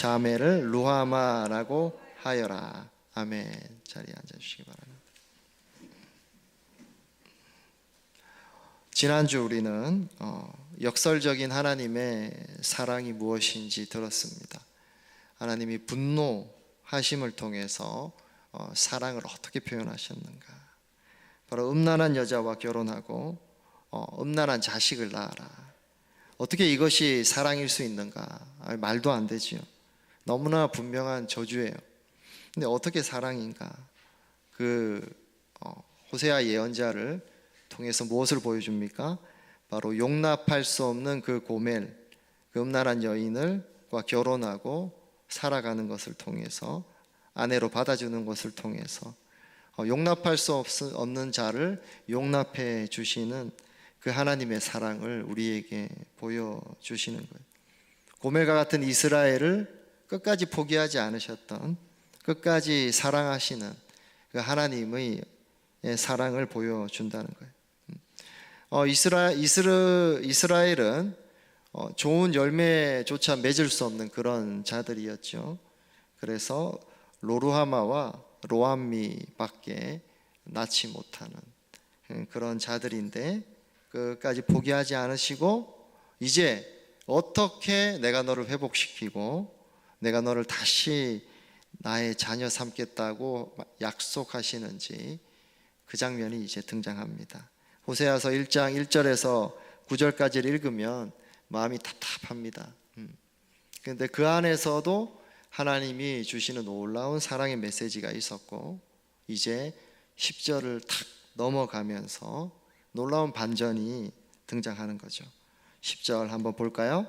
자매를 루하마라고 하여라. 아멘. 자리에 앉아주시기 바랍니다. 지난주 우리는 역설적인 하나님의 사랑이 무엇인지 들었습니다. 하나님이 분노하심을 통해서 사랑을 어떻게 표현하셨는가. 바로 음란한 여자와 결혼하고 음란한 자식을 낳아라. 어떻게 이것이 사랑일 수 있는가? 말도 안 되지요. 너무나 분명한 저주예요. 근데 어떻게 사랑인가? 호세아 예언자를 통해서 무엇을 보여줍니까? 바로 용납할 수 없는 그 고멜, 그 음란한 여인과 결혼하고 살아가는 것을 통해서, 아내로 받아주는 것을 통해서 용납할 수 없는 자를 용납해 주시는 그 하나님의 사랑을 우리에게 보여주시는 거예요. 고멜과 같은 이스라엘을 끝까지 포기하지 않으셨던, 끝까지 사랑하시는 그 하나님의 사랑을 보여준다는 거예요. 이스라엘은 좋은 열매조차 맺을 수 없는 그런 자들이었죠. 그래서 로루하마와 로암미밖에 낳지 못하는 그런 자들인데, 끝까지 포기하지 않으시고 이제 어떻게 내가 너를 회복시키고 내가 너를 다시 나의 자녀 삼겠다고 약속하시는지, 그 장면이 이제 등장합니다. 호세아서 1장 1절에서 9절까지를 읽으면 마음이 답답합니다. 그런데 그 안에서도 하나님이 주시는 놀라운 사랑의 메시지가 있었고, 이제 10절을 탁 넘어가면서 놀라운 반전이 등장하는 거죠. 10절 한번 볼까요?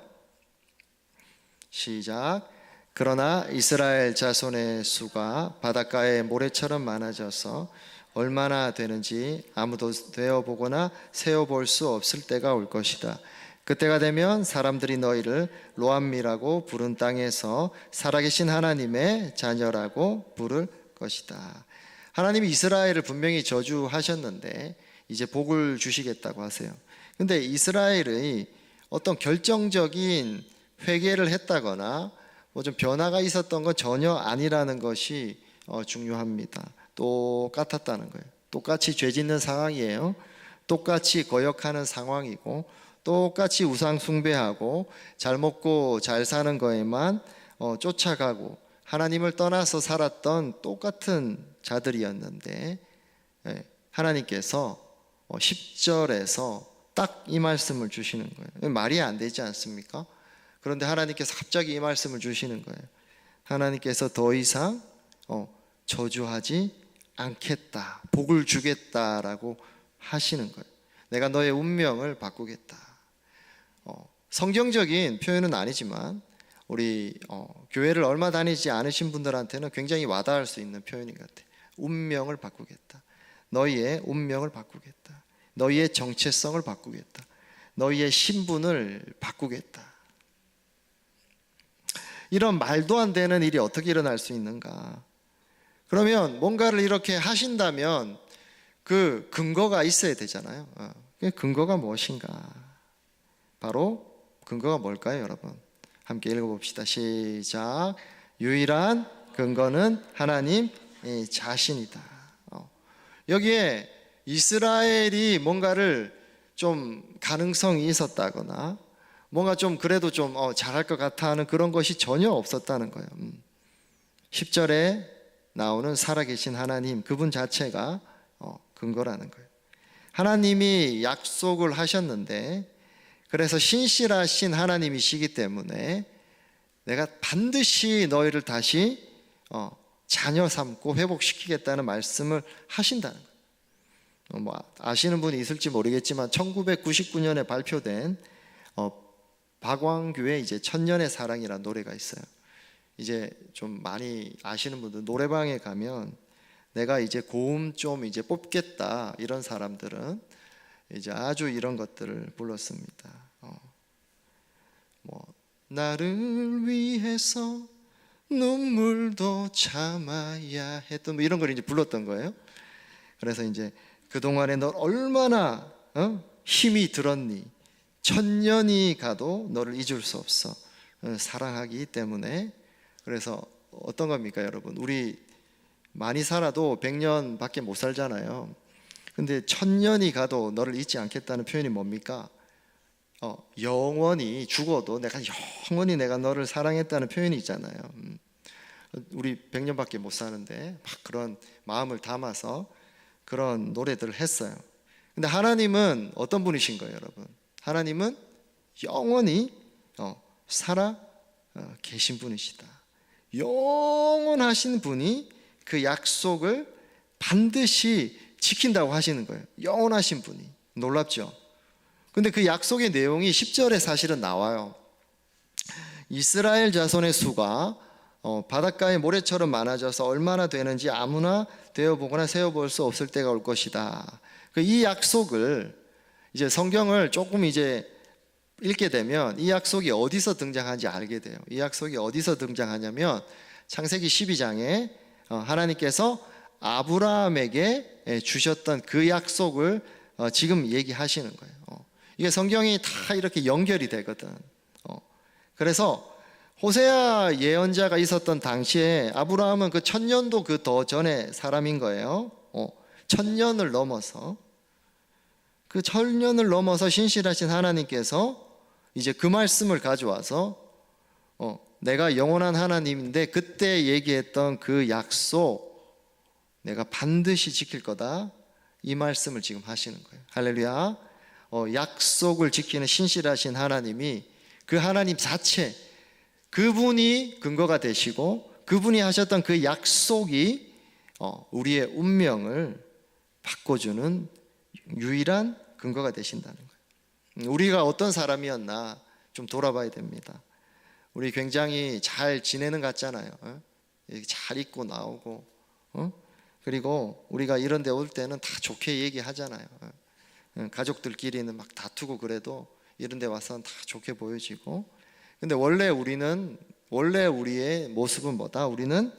시작. 그러나 이스라엘 자손의 수가 바닷가의 모래처럼 많아져서 얼마나 되는지 아무도 되어보거나 세어볼 수 없을 때가 올 것이다. 그때가 되면 사람들이 너희를 로암미라고 부른 땅에서 살아계신 하나님의 자녀라고 부를 것이다. 하나님이 이스라엘을 분명히 저주하셨는데 이제 복을 주시겠다고 하세요. 근데 이스라엘의 어떤 결정적인 회개를 했다거나 좀 변화가 있었던 건 전혀 아니라는 것이 중요합니다. 똑같았다는 거예요. 똑같이 죄 짓는 상황이에요. 똑같이 거역하는 상황이고, 똑같이 우상 숭배하고 잘 먹고 잘 사는 거에만 쫓아가고 하나님을 떠나서 살았던 똑같은 자들이었는데, 하나님께서 10절에서 딱 이 말씀을 주시는 거예요. 말이 안 되지 않습니까? 그런데 하나님께서 갑자기 이 말씀을 주시는 거예요. 하나님께서 더 이상 저주하지 않겠다, 복을 주겠다라고 하시는 거예요. 내가 너의 운명을 바꾸겠다. 성경적인 표현은 아니지만 우리 교회를 얼마 다니지 않으신 분들한테는 굉장히 와닿을 수 있는 표현인 것 같아요. 운명을 바꾸겠다. 너희의 운명을 바꾸겠다. 너희의 정체성을 바꾸겠다. 너희의 신분을 바꾸겠다. 이런 말도 안 되는 일이 어떻게 일어날 수 있는가? 그러면 뭔가를 이렇게 하신다면 그 근거가 있어야 되잖아요. 그 근거가 무엇인가? 바로 근거가 뭘까요, 여러분? 함께 읽어봅시다. 시작. 유일한 근거는 하나님 자신이다. 여기에 이스라엘이 뭔가를 좀 가능성이 있었다거나 뭔가 좀 그래도 좀 잘할 것 같아 하는 그런 것이 전혀 없었다는 거예요. 10절에 나오는 살아계신 하나님, 그분 자체가 근거라는 거예요. 하나님이 약속을 하셨는데, 그래서 신실하신 하나님이시기 때문에 내가 반드시 너희를 다시 자녀 삼고 회복시키겠다는 말씀을 하신다는 거예요. 아시는 분이 있을지 모르겠지만 1999년에 발표된 박광규의 이제 천년의 사랑이라는 노래가 있어요. 이제 좀 많이 아시는 분들, 노래방에 가면 내가 이제 고음 좀 이제 뽑겠다 이런 사람들은 이제 아주 이런 것들을 불렀습니다. 나를 위해서 눈물도 참아야 했던 이런 걸 이제 불렀던 거예요. 그래서 이제 그동안에 너 얼마나 힘이 들었니? 천년이 가도 너를 잊을 수 없어. 사랑하기 때문에 그래서 어떤 겁니까, 여러분? 우리 많이 살아도 100년밖에 못 살잖아요. 근데 1000년이 가도 너를 잊지 않겠다는 표현이 뭡니까? 영원히 죽어도 영원히 내가 너를 사랑했다는 표현이 있잖아요. 우리 100년밖에 못 사는데 막 그런 마음을 담아서 그런 노래들을 했어요. 근데 하나님은 어떤 분이신 거예요, 여러분? 하나님은 영원히 살아 계신 분이시다. 영원하신 분이 그 약속을 반드시 지킨다고 하시는 거예요. 영원하신 분이. 놀랍죠? 근데 그 약속의 내용이 10절에 사실은 나와요. 이스라엘 자손의 수가 바닷가의 모래처럼 많아져서 얼마나 되는지 아무나 되어보거나 세어볼 수 없을 때가 올 것이다. 이 약속을 이제 성경을 조금 이제 읽게 되면 이 약속이 어디서 등장하는지 알게 돼요. 이 약속이 어디서 등장하냐면 창세기 12장에 하나님께서 아브라함에게 주셨던 그 약속을 지금 얘기하시는 거예요. 이게 성경이 다 이렇게 연결이 되거든. 그래서 호세아 예언자가 있었던 당시에 아브라함은 그 1000년도 그 더 전에 사람인 거예요. 1000년을 넘어서 그 1000년을 넘어서 신실하신 하나님께서 이제 그 말씀을 가져와서 내가 영원한 하나님인데 그때 얘기했던 그 약속 내가 반드시 지킬 거다, 이 말씀을 지금 하시는 거예요. 할렐루야. 약속을 지키는 신실하신 하나님이, 그 하나님 자체, 그분이 근거가 되시고 그분이 하셨던 그 약속이 우리의 운명을 바꿔주는 유일한 근거가 되신다는 거예요. 우리가 어떤 사람이었나 좀 돌아봐야 됩니다. 우리 굉장히 잘 지내는 것 같잖아요. 잘 입고 나오고, 그리고 우리가 이런 데 올 때는 다 좋게 얘기하잖아요. 가족들끼리는 막 다투고 그래도 이런 데 와서는 다 좋게 보여지고. 근데 원래 우리의 모습은 뭐다? 우리는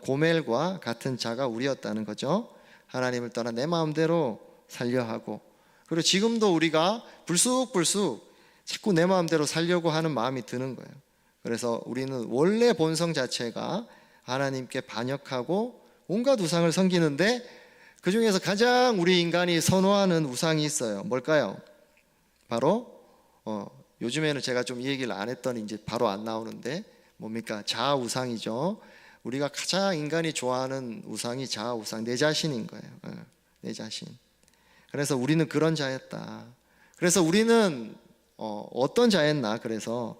고멜과 같은 자가 우리였다는 거죠. 하나님을 떠나 내 마음대로 살려 하고, 그리고 지금도 우리가 불쑥불쑥 자꾸 내 마음대로 살려고 하는 마음이 드는 거예요. 그래서 우리는 원래 본성 자체가 하나님께 반역하고 온갖 우상을 섬기는데, 그 중에서 가장 우리 인간이 선호하는 우상이 있어요. 뭘까요? 바로 요즘에는 제가 좀 이 얘기를 안 했더니 이제 바로 안 나오는데 뭡니까? 자아우상이죠. 우리가 가장 인간이 좋아하는 우상이 자아우상, 내 자신인 거예요. 내 자신. 그래서 우리는 그런 자였다. 그래서 우리는 어떤 자였나? 그래서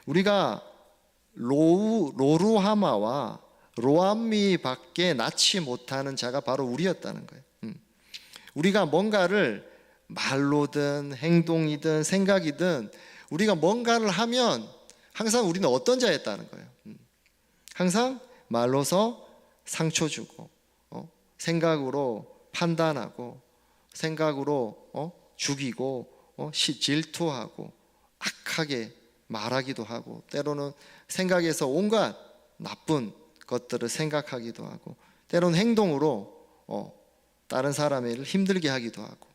우리가 로루하마와 로암미밖에 낳지 못하는 자가 바로 우리였다는 거예요. 우리가 뭔가를 말로든 행동이든 생각이든 우리가 뭔가를 하면 항상 우리는 어떤 자였다는 거예요. 항상 말로서 상처 주고, 생각으로 판단하고, 생각으로 죽이고, 질투하고, 악하게 말하기도 하고, 때로는 생각에서 온갖 나쁜 것들을 생각하기도 하고, 때로는 행동으로 다른 사람을 힘들게 하기도 하고,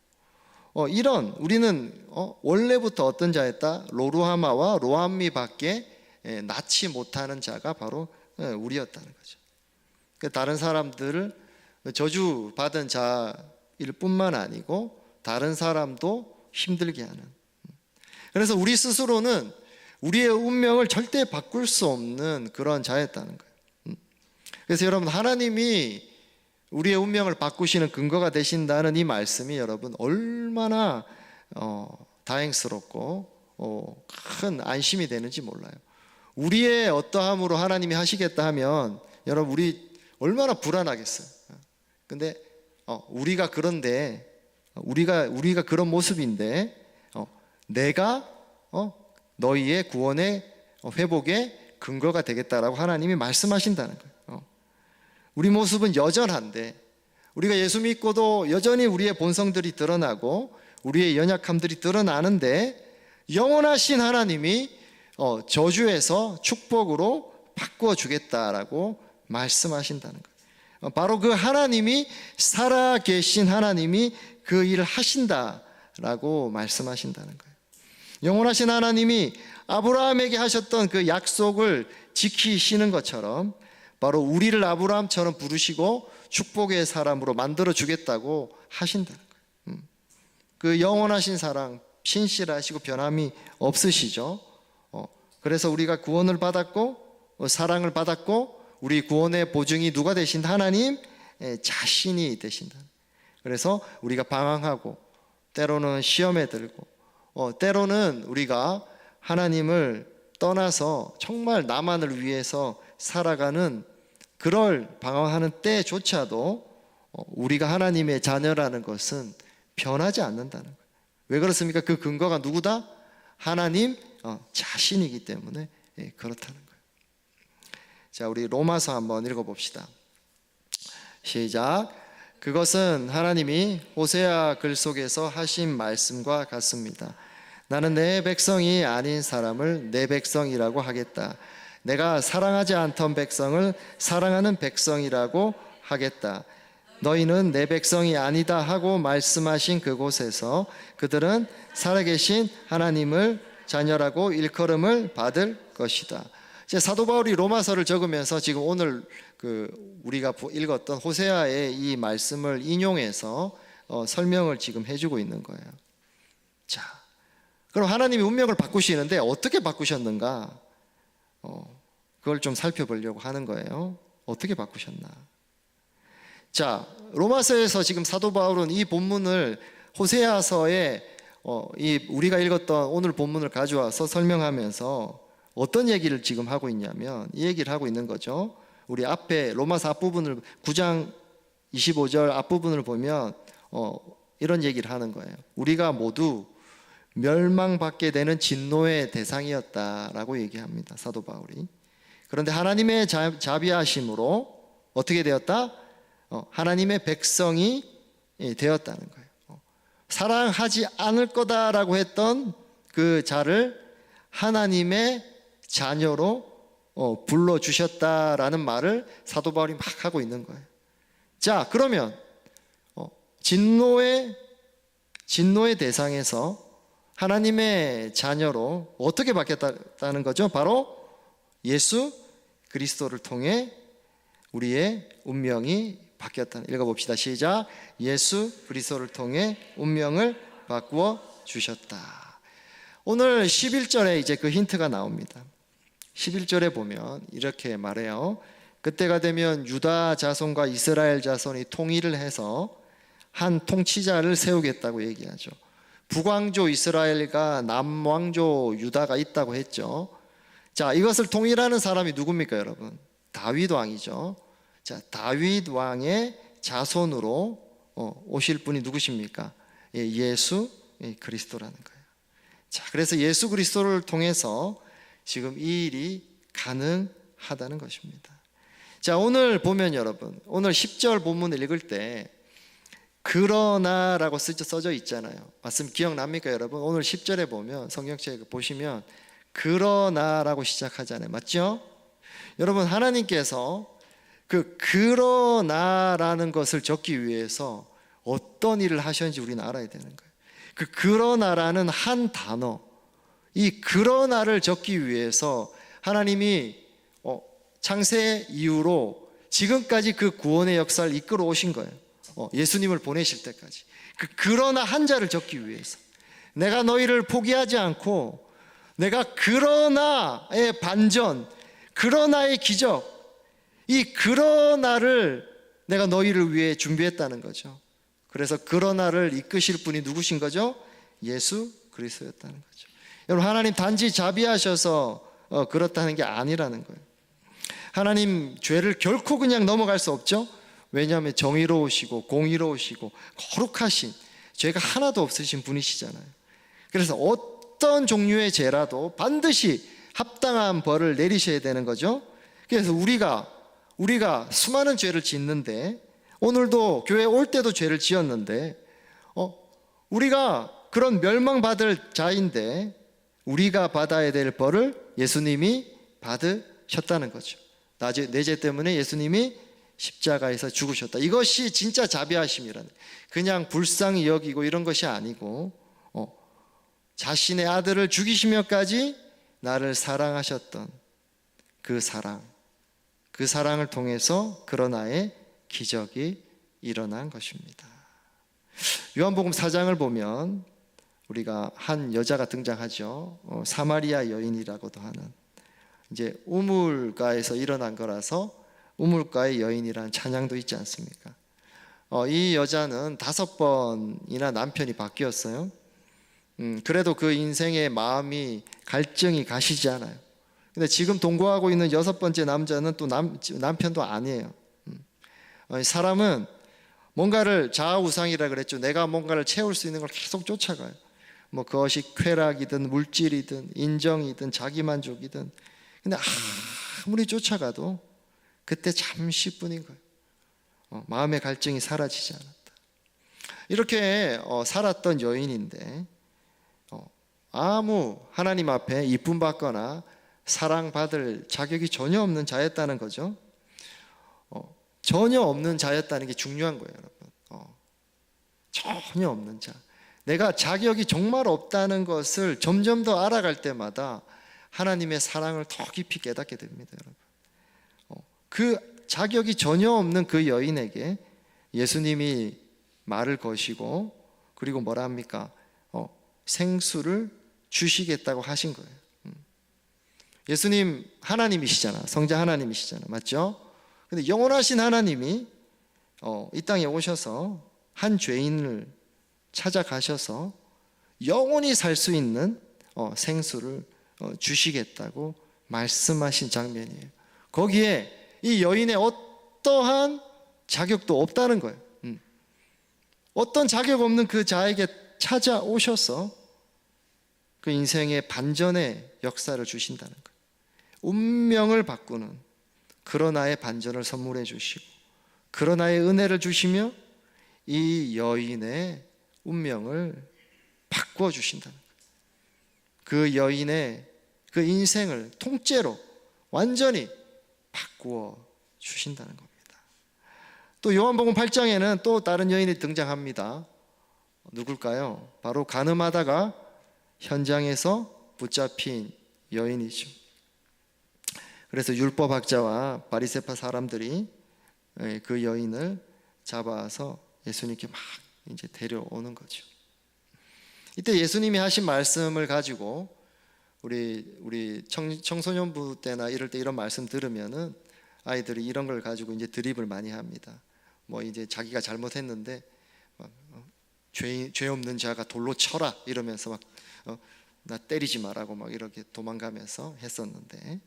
이런 우리는 원래부터 어떤 자였다? 로루하마와 로암미밖에 낳지 못하는 자가 바로 우리였다는 거죠. 다른 사람들을 저주받은 자일 뿐만 아니고 다른 사람도 힘들게 하는. 그래서 우리 스스로는 우리의 운명을 절대 바꿀 수 없는 그런 자였다는 거예요. 그래서 여러분, 하나님이 우리의 운명을 바꾸시는 근거가 되신다는 이 말씀이 여러분 얼마나 다행스럽고 큰 안심이 되는지 몰라요. 우리의 어떠함으로 하나님이 하시겠다 하면 여러분 우리 얼마나 불안하겠어요. 근데 우리가 그런데 우리가 그런 모습인데 내가 너희의 구원의 회복의 근거가 되겠다라고 하나님이 말씀하신다는 거예요. 우리 모습은 여전한데, 우리가 예수 믿고도 여전히 우리의 본성들이 드러나고 우리의 연약함들이 드러나는데, 영원하신 하나님이 저주에서 축복으로 바꾸어 주겠다라고 말씀하신다는 거예요. 바로 그 하나님이, 살아계신 하나님이 그 일을 하신다라고 말씀하신다는 거예요. 영원하신 하나님이 아브라함에게 하셨던 그 약속을 지키시는 것처럼 바로 우리를 아브라함처럼 부르시고 축복의 사람으로 만들어 주겠다고 하신다는 거예요. 그 영원하신 사랑, 신실하시고 변함이 없으시죠. 그래서 우리가 구원을 받았고 사랑을 받았고 우리 구원의 보증이 누가 되신다? 하나님 자신이 되신다. 그래서 우리가 방황하고 때로는 시험에 들고 때로는 우리가 하나님을 떠나서 정말 나만을 위해서 살아가는 그럴 방황하는 때조차도 우리가 하나님의 자녀라는 것은 변하지 않는다는 거예요. 왜 그렇습니까? 그 근거가 누구다? 하나님 자신이기 때문에 그렇다는 거예요. 자, 우리 로마서 한번 읽어봅시다. 시작. 그것은 하나님이 호세아 글 속에서 하신 말씀과 같습니다. 나는 내 백성이 아닌 사람을 내 백성이라고 하겠다. 내가 사랑하지 않던 백성을 사랑하는 백성이라고 하겠다. 너희는 내 백성이 아니다 하고 말씀하신 그곳에서 그들은 살아계신 하나님을 자녀라고 일컬음을 받을 것이다. 이제 사도 바울이 로마서를 적으면서 지금 오늘 우리가 읽었던 호세아의 이 말씀을 인용해서 설명을 지금 해주고 있는 거예요. 자, 그럼 하나님이 운명을 바꾸시는데 어떻게 바꾸셨는가? 그걸 좀 살펴보려고 하는 거예요. 어떻게 바꾸셨나? 자, 로마서에서 지금 사도 바울은 이 본문을 호세아서에 우리가 읽었던 오늘 본문을 가져와서 설명하면서 어떤 얘기를 지금 하고 있냐면 이 얘기를 하고 있는 거죠. 우리 앞에 로마서 앞부분을 9장 25절 앞부분을 보면 이런 얘기를 하는 거예요. 우리가 모두 멸망받게 되는 진노의 대상이었다라고 얘기합니다. 사도 바울이. 그런데 하나님의 자비하심으로 어떻게 되었다? 하나님의 백성이 되었다는 거예요. 사랑하지 않을 거다라고 했던 그 자를 하나님의 자녀로 불러주셨다라는 말을 사도 바울이 막 하고 있는 거예요. 자, 그러면 진노의 대상에서 하나님의 자녀로 어떻게 바뀌었다는 거죠? 바로 예수 그리스도를 통해 우리의 운명이 바뀌었다는. 읽어봅시다. 시작. 예수 그리스도를 통해 운명을 바꾸어 주셨다. 오늘 11절에 이제 그 힌트가 나옵니다. 11절에 보면 이렇게 말해요. 그때가 되면 유다 자손과 이스라엘 자손이 통일을 해서 한 통치자를 세우겠다고 얘기하죠. 북왕조 이스라엘과 남왕조 유다가 있다고 했죠. 자, 이것을 통일하는 사람이 누굽니까, 여러분? 다윗 왕이죠. 자, 다윗 왕의 자손으로 오실 분이 누구십니까? 예수 그리스도라는 거예요. 자, 그래서 예수 그리스도를 통해서 지금 이 일이 가능하다는 것입니다. 자, 오늘 보면 여러분, 오늘 10절 본문을 읽을 때 그러나라고 써져 있잖아요. 말씀 기억납니까, 여러분? 오늘 10절에 보면 성경책에 보시면 그러나라고 시작하잖아요. 맞죠? 여러분, 하나님께서 그러나라는 것을 적기 위해서 어떤 일을 하셨는지 우리는 알아야 되는 거예요. 그러나라는 한 단어, 이 그러나를 적기 위해서 하나님이 창세 이후로 지금까지 그 구원의 역사를 이끌어 오신 거예요. 예수님을 보내실 때까지. 그러나 한자를 적기 위해서 내가 너희를 포기하지 않고 내가 그러나의 반전, 그러나의 기적, 이 그러나를 내가 너희를 위해 준비했다는 거죠. 그래서 그러나를 이끄실 분이 누구신 거죠? 예수 그리스도였다는 거죠. 여러분, 하나님 단지 자비하셔서 그렇다는 게 아니라는 거예요. 하나님 죄를 결코 그냥 넘어갈 수 없죠. 왜냐하면 정의로우시고 공의로우시고 거룩하신, 죄가 하나도 없으신 분이시잖아요. 그래서 어떤 종류의 죄라도 반드시 합당한 벌을 내리셔야 되는 거죠. 그래서 우리가 수많은 죄를 짓는데, 오늘도 교회 올 때도 죄를 지었는데 우리가 그런 멸망받을 자인데 우리가 받아야 될 벌을 예수님이 받으셨다는 거죠. 내 죄 때문에 예수님이 십자가에서 죽으셨다. 이것이 진짜 자비하심이라는, 그냥 불쌍히 여기고 이런 것이 아니고 자신의 아들을 죽이시며까지 나를 사랑하셨던 그 사랑을 통해서 그러나의 기적이 일어난 것입니다. 요한복음 4장을 보면 우리가 한 여자가 등장하죠. 사마리아 여인이라고도 하는, 이제 우물가에서 일어난 거라서 우물가의 여인이라는 찬양도 있지 않습니까? 이 여자는 5번이나 남편이 바뀌었어요. 그래도 그 인생의 마음이 갈증이 가시지 않아요. 근데 지금 동거하고 있는 6번째 남자는 또 남편도 아니에요. 사람은 뭔가를, 자아우상이라 그랬죠. 내가 뭔가를 채울 수 있는 걸 계속 쫓아가요. 뭐 그것이 쾌락이든 물질이든 인정이든 자기만족이든. 근데 아무리 쫓아가도 그때 잠시뿐인 거예요. 마음의 갈증이 사라지지 않았다. 이렇게 살았던 여인인데 아무 하나님 앞에 이쁨 받거나 사랑받을 자격이 전혀 없는 자였다는 거죠. 전혀 없는 자였다는 게 중요한 거예요, 여러분. 전혀 없는 자. 내가 자격이 정말 없다는 것을 점점 더 알아갈 때마다 하나님의 사랑을 더 깊이 깨닫게 됩니다, 여러분. 그 자격이 전혀 없는 그 여인에게 예수님이 말을 거시고, 그리고 뭐라 합니까? 생수를 주시겠다고 하신 거예요. 예수님 하나님이시잖아. 성자 하나님이시잖아. 맞죠? 근데 영원하신 하나님이 이 땅에 오셔서 한 죄인을 찾아가셔서 영원히 살 수 있는 생수를 주시겠다고 말씀하신 장면이에요. 거기에 이 여인의 어떠한 자격도 없다는 거예요. 어떤 자격 없는 그 자에게 찾아오셔서 그 인생의 반전의 역사를 주신다는 거예요. 운명을 바꾸는 그러나의 반전을 선물해 주시고, 그러나의 은혜를 주시며 이 여인의 운명을 바꾸어 주신다는 거예요. 그 여인의 그 인생을 통째로 완전히 바꾸어 주신다는 겁니다. 또 요한복음 8장에는 또 다른 여인이 등장합니다. 누굴까요? 바로 간음하다가 현장에서 붙잡힌 여인이죠. 그래서 율법학자와 바리새파 사람들이 그 여인을 잡아서 예수님께 막 이제 데려오는 거죠. 이때 예수님이 하신 말씀을 가지고 우리 청소년부 때나 이럴 때 이런 말씀 들으면은 아이들이 이런 걸 가지고 이제 드립을 많이 합니다. 뭐 이제 자기가 잘못했는데 죄 없는 자가 돌로 쳐라 이러면서 막 나 때리지 마라고 막 이렇게 도망가면서 했었는데,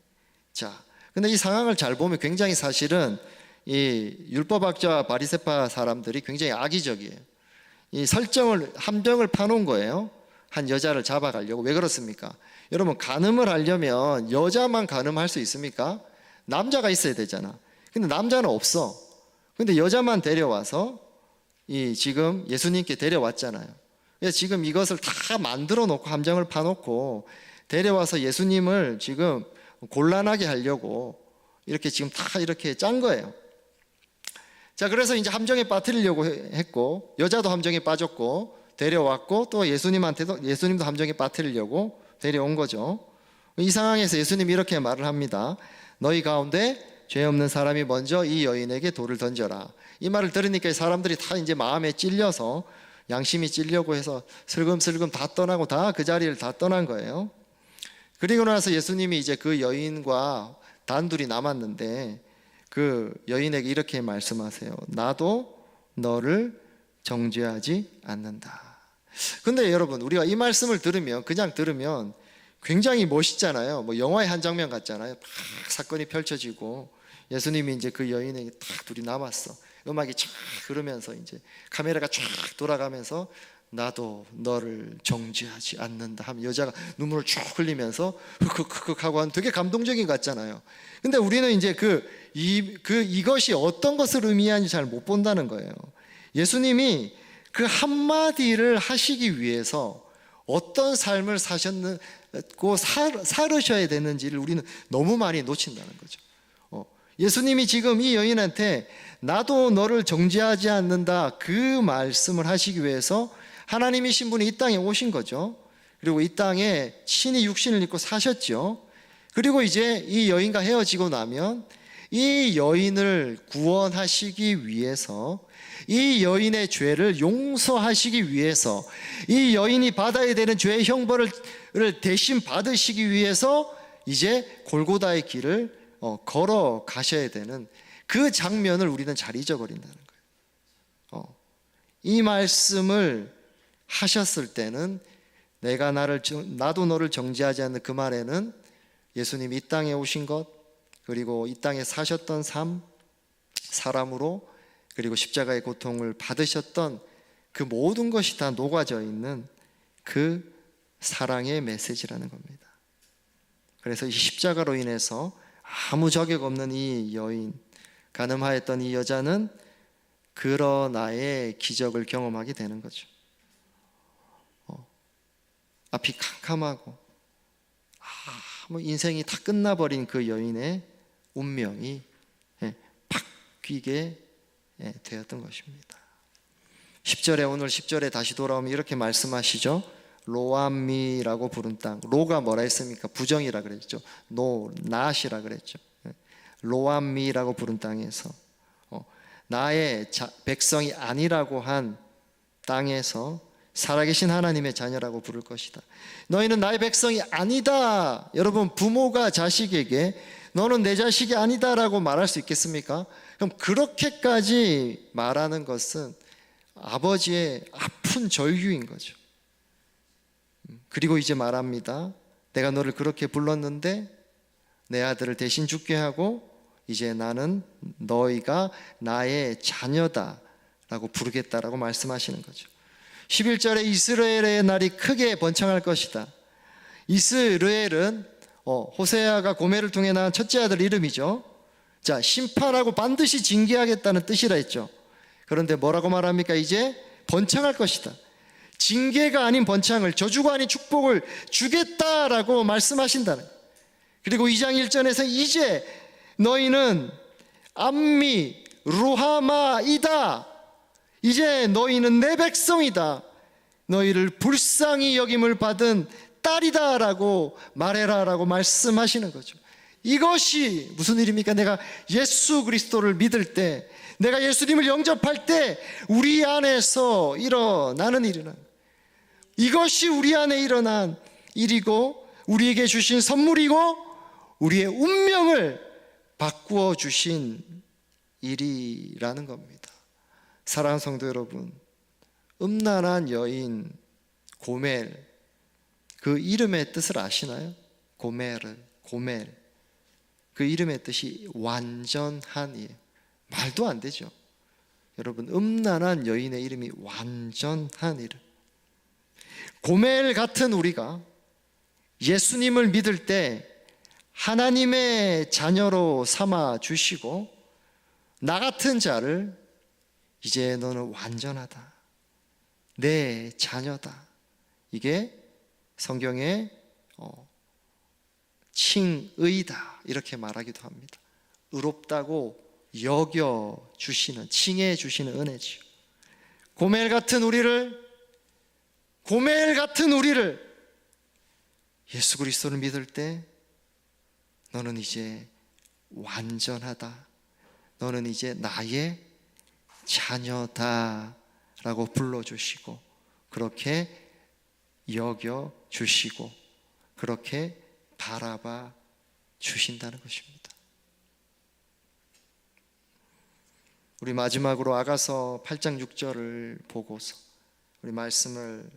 자, 근데 이 상황을 잘 보면 굉장히 사실은 이 율법학자와 바리새파 사람들이 굉장히 악의적이에요. 이 설정을, 함정을 파놓은 거예요. 한 여자를 잡아가려고. 왜 그렇습니까? 여러분, 간음을 하려면 여자만 간음할 수 있습니까? 남자가 있어야 되잖아. 근데 남자는 없어. 근데 여자만 데려와서 지금 예수님께 데려왔잖아요. 그래서 지금 이것을 다 만들어 놓고, 함정을 파놓고 데려와서 예수님을 지금 곤란하게 하려고 이렇게 지금 다 이렇게 짠 거예요. 자, 그래서 이제 함정에 빠뜨리려고 했고, 여자도 함정에 빠졌고 데려왔고, 또 예수님도 함정에 빠뜨리려고 데려온 거죠. 이 상황에서 예수님이 이렇게 말을 합니다. 너희 가운데 죄 없는 사람이 먼저 이 여인에게 돌을 던져라. 이 말을 들으니까 사람들이 다 이제 마음에 찔려서, 양심이 찔려고 해서 슬금슬금 다 떠나고 다 그 자리를 다 떠난 거예요. 그리고 나서 예수님이 이제 그 여인과 단둘이 남았는데 그 여인에게 이렇게 말씀하세요. 나도 너를 정죄하지 않는다. 근데 여러분, 우리가 이 말씀을 들으면, 그냥 들으면 굉장히 멋있잖아요. 뭐 영화의 한 장면 같잖아요. 막 사건이 펼쳐지고 예수님이 이제 그 여인에게 딱 둘이 남았어. 음악이 쫙 흐르면서 이제 카메라가 쫙 돌아가면서 나도 너를 정죄하지 않는다 하면 여자가 눈물을 쭉 흘리면서 흑흑흑 하고 하는, 되게 감동적인 것 같잖아요. 근데 우리는 이제 이것이 어떤 것을 의미하는지 잘 못 본다는 거예요. 예수님이 그 한마디를 하시기 위해서 어떤 삶을 사셨고 살으셔야 되는지를 우리는 너무 많이 놓친다는 거죠. 예수님이 지금 이 여인한테 나도 너를 정죄하지 않는다, 그 말씀을 하시기 위해서 하나님이신 분이 이 땅에 오신 거죠. 그리고 이 땅에 신이 육신을 입고 사셨죠. 그리고 이제 이 여인과 헤어지고 나면 이 여인을 구원하시기 위해서, 이 여인의 죄를 용서하시기 위해서, 이 여인이 받아야 되는 죄의 형벌을 대신 받으시기 위해서 이제 골고다의 길을 걸어 가셔야 되는 그 장면을 우리는 잘 잊어버린다는 거예요. 이 말씀을 하셨을 때는 나도 너를 정죄하지 않는 그 말에는 예수님이 이 땅에 오신 것, 그리고 이 땅에 사셨던 삶, 사람으로, 그리고 십자가의 고통을 받으셨던 그 모든 것이 다 녹아져 있는 그 사랑의 메시지라는 겁니다. 그래서 이 십자가로 인해서 아무 자격 없는 이 여인, 간음하였던 이 여자는 그러나의 기적을 경험하게 되는 거죠. 앞이 캄캄하고 인생이 다 끝나버린 그 여인의 운명이 바뀌게 되었던 것입니다. 10절에, 오늘 10절에 다시 돌아오면 이렇게 말씀하시죠. 로암미라고 부른 땅. 로가 뭐라 했습니까? 부정이라 그랬죠. 낫이라 그랬죠. 로암미라고 부른 땅에서, 나의 백성이 아니라고 한 땅에서 살아계신 하나님의 자녀라고 부를 것이다. 너희는 나의 백성이 아니다. 여러분, 부모가 자식에게 너는 내 자식이 아니다라고 말할 수 있겠습니까? 그럼 그렇게까지 말하는 것은 아버지의 아픈 절규인 거죠. 그리고 이제 말합니다. 내가 너를 그렇게 불렀는데 내 아들을 대신 죽게 하고 이제 나는 너희가 나의 자녀다 라고 부르겠다라고 말씀하시는 거죠. 11절에 이스라엘의 날이 크게 번창할 것이다. 이스라엘은 호세아가 고멜을 통해 낳은 첫째 아들 이름이죠. 자, 심판하고 반드시 징계하겠다는 뜻이라 했죠. 그런데 뭐라고 말합니까? 이제 번창할 것이다. 징계가 아닌 번창을, 저주가 아닌 축복을 주겠다라고 말씀하신다는 거예요. 그리고 2장 1절에서 이제 너희는 암미 루하마이다. 이제 너희는 내 백성이다. 너희를 불쌍히 여김을 받은 딸이다 라고 말해라 라고 말씀하시는 거죠. 이것이 무슨 일입니까? 내가 예수 그리스도를 믿을 때, 내가 예수님을 영접할 때 우리 안에서 일어나는 일이란, 이것이 우리 안에 일어난 일이고 우리에게 주신 선물이고 우리의 운명을 바꾸어 주신 일이라는 겁니다. 사랑하는 성도 여러분, 음란한 여인 고멜, 그 이름의 뜻을 아시나요? 고멜, 그 이름의 뜻이 완전한이에요. 말도 안 되죠. 여러분, 음란한 여인의 이름이 완전한 이름. 고멜 같은 우리가 예수님을 믿을 때 하나님의 자녀로 삼아 주시고, 나 같은 자를 이제 너는 완전하다, 내 자녀다, 이게 성경의 칭의다 이렇게 말하기도 합니다. 의롭다고 여겨주시는, 칭해주시는 은혜지요. 고멜 같은 우리를 예수 그리스도를 믿을 때 너는 이제 완전하다, 너는 이제 나의 자녀다 라고 불러주시고, 그렇게 여겨주시고, 그렇게 바라봐 주신다는 것입니다. 우리 마지막으로 아가서 8장 6절을 보고서 우리 말씀을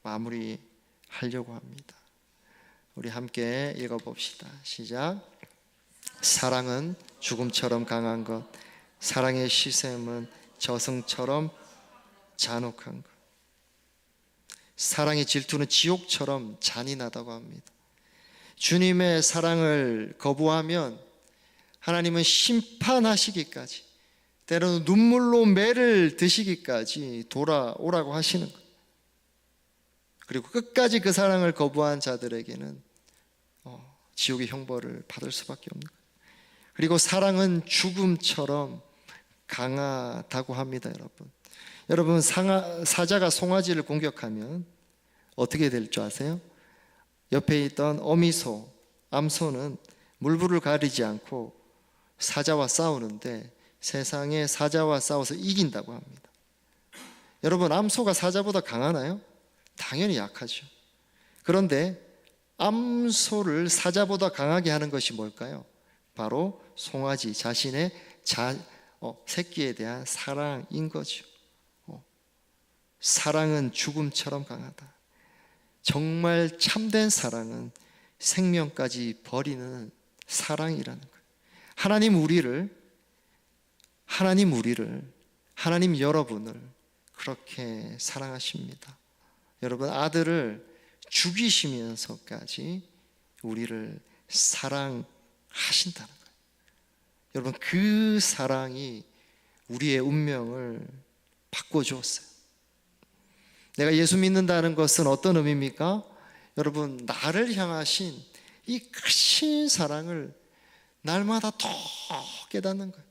마무리하려고 합니다. 우리 함께 읽어봅시다. 시작. 사랑은 죽음처럼 강한 것, 사랑의 시샘은 저승처럼 잔혹한 것. 사랑의 질투는 지옥처럼 잔인하다고 합니다. 주님의 사랑을 거부하면 하나님은 심판하시기까지, 때로는 눈물로 매를 드시기까지 돌아오라고 하시는 것. 그리고 끝까지 그 사랑을 거부한 자들에게는 지옥의 형벌을 받을 수밖에 없는 것. 그리고 사랑은 죽음처럼 강하다고 합니다. 여러분, 사자가 송아지를 공격하면 어떻게 될 줄 아세요? 옆에 있던 어미소, 암소는 물불을 가리지 않고 사자와 싸우는데 세상에 사자와 싸워서 이긴다고 합니다. 여러분, 암소가 사자보다 강하나요? 당연히 약하죠. 그런데 암소를 사자보다 강하게 하는 것이 뭘까요? 바로 송아지 자신의 새끼에 대한 사랑인 거죠. 사랑은 죽음처럼 강하다. 정말 참된 사랑은 생명까지 버리는 사랑이라는 거예요. 하나님 여러분을 그렇게 사랑하십니다. 여러분, 아들을 죽이시면서까지 우리를 사랑하신다는 거예요. 여러분, 그 사랑이 우리의 운명을 바꿔주었어요. 내가 예수 믿는다는 것은 어떤 의미입니까? 여러분, 나를 향하신 이 크신 사랑을 날마다 더 깨닫는 거예요.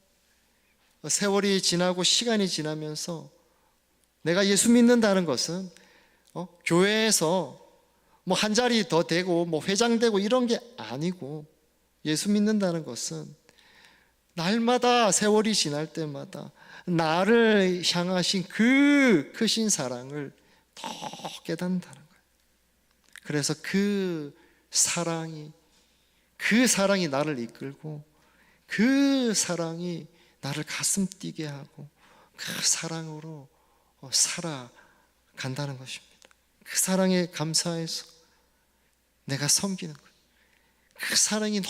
세월이 지나고 시간이 지나면서 내가 예수 믿는다는 것은 교회에서 뭐 한 자리 더 되고 뭐 회장되고 이런 게 아니고, 예수 믿는다는 것은 날마다 세월이 지날 때마다 나를 향하신 그 크신 사랑을 더 깨닫는다는 거예요. 그래서 그 사랑이 나를 이끌고, 그 사랑이 나를 가슴 뛰게 하고, 그 사랑으로 살아간다는 것입니다. 그 사랑에 감사해서 내가 섬기는 거예요. 그 사랑이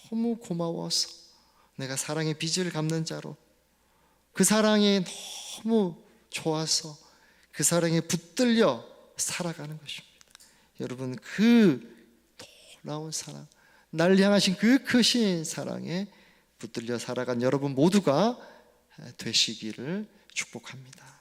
너무 고마워서 내가 사랑의 빚을 갚는 자로, 그 사랑이 너무 좋아서 그 사랑에 붙들려 살아가는 것입니다. 여러분, 그 놀라운 사랑, 날 향하신 그 크신 사랑에 붙들려 살아간 여러분 모두가 되시기를 축복합니다.